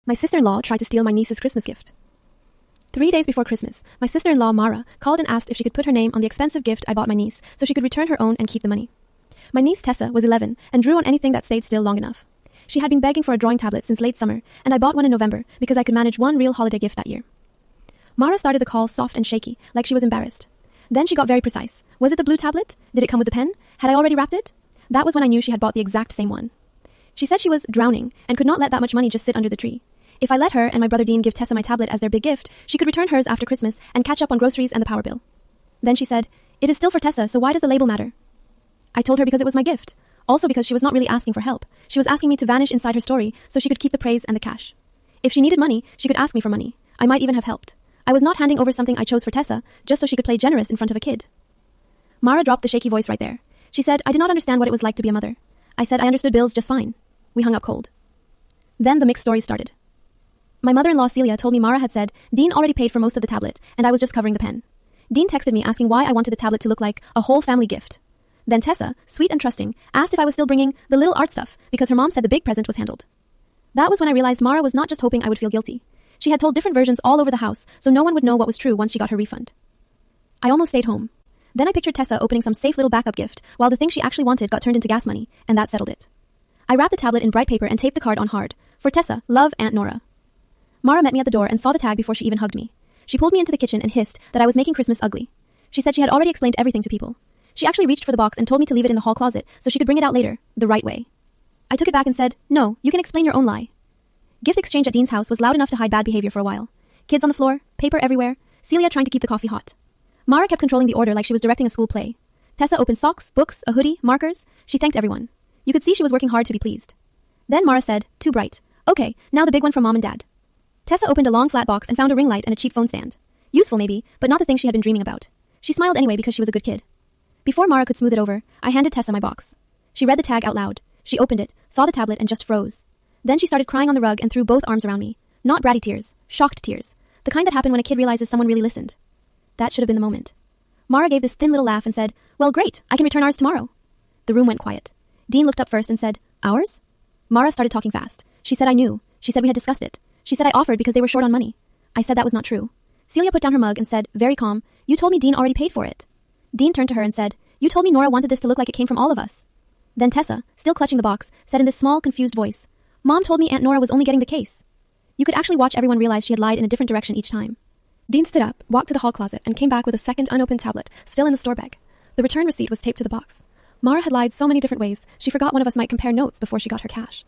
My sister-in-law tried to steal my niece's Christmas gift. 3 days before Christmas, my sister-in-law, Mara, called and asked if she could put her name on the expensive gift I bought my niece so she could return her own and keep the money. My niece, Tessa, was 11 and drew on anything that stayed still long enough. She had been begging for a drawing tablet since late summer, and I bought one in November because I could manage one real holiday gift that year. Mara started the call soft and shaky, like she was embarrassed. Then she got very precise. Was it the blue tablet? Did it come with the pen? Had I already wrapped it? That was when I knew she had bought the exact same one. She said she was drowning and could not let that much money just sit under the tree. If I let her and my brother Dean give Tessa my tablet as their big gift, she could return hers after Christmas and catch up on groceries and the power bill. Then she said, "It is still for Tessa, so why does the label matter?" I told her because it was my gift. Also because she was not really asking for help. She was asking me to vanish inside her story so she could keep the praise and the cash. If she needed money, she could ask me for money. I might even have helped. I was not handing over something I chose for Tessa just so she could play generous in front of a kid. Mara dropped the shaky voice right there. She said, "I did not understand what it was like to be a mother." I said I understood bills just fine. We hung up cold. Then the mixed stories started. My mother-in-law Celia told me Mara had said Dean already paid for most of the tablet and I was just covering the pen. Dean texted me asking why I wanted the tablet to look like a whole family gift. Then Tessa, sweet and trusting, asked if I was still bringing the little art stuff because her mom said the big present was handled. That was when I realized Mara was not just hoping I would feel guilty. She had told different versions all over the house so no one would know what was true once she got her refund. I almost stayed home. Then I pictured Tessa opening some safe little backup gift while the thing she actually wanted got turned into gas money, and that settled it. I wrapped the tablet in bright paper and taped the card on hard. For Tessa, love, Aunt Nora. Mara met me at the door and saw the tag before she even hugged me. She pulled me into the kitchen and hissed that I was making Christmas ugly. She said she had already explained everything to people. She actually reached for the box and told me to leave it in the hall closet so she could bring it out later, the right way. I took it back and said, "No, you can explain your own lie." Gift exchange at Dean's house was loud enough to hide bad behavior for a while. Kids on the floor, paper everywhere, Celia trying to keep the coffee hot. Mara kept controlling the order like she was directing a school play. Tessa opened socks, books, a hoodie, markers. She thanked everyone. You could see she was working hard to be pleased. Then Mara said, "Too bright. Okay, now the big one from Mom and Dad." Tessa opened a long flat box and found a ring light and a cheap phone stand. Useful maybe, but not the thing she had been dreaming about. She smiled anyway because she was a good kid. Before Mara could smooth it over, I handed Tessa my box. She read the tag out loud. She opened it, saw the tablet, and just froze. Then she started crying on the rug and threw both arms around me. Not bratty tears, shocked tears. The kind that happen when a kid realizes someone really listened. That should have been the moment. Mara gave this thin little laugh and said, "Well, great, I can return ours tomorrow." The room went quiet. Dean looked up first and said, "Ours?" Mara started talking fast. She said I knew. She said we had discussed it. She said I offered because they were short on money. I said that was not true. Celia put down her mug and said, very calm, "You told me Dean already paid for it." Dean turned to her and said, "You told me Nora wanted this to look like it came from all of us." Then Tessa, still clutching the box, said in this small, confused voice, "Mom told me Aunt Nora was only getting the case." You could actually watch everyone realize she had lied in a different direction each time. Dean stood up, walked to the hall closet, and came back with a second unopened tablet, still in the store bag. The return receipt was taped to the box. Mara had lied so many different ways, she forgot one of us might compare notes before she got her cash.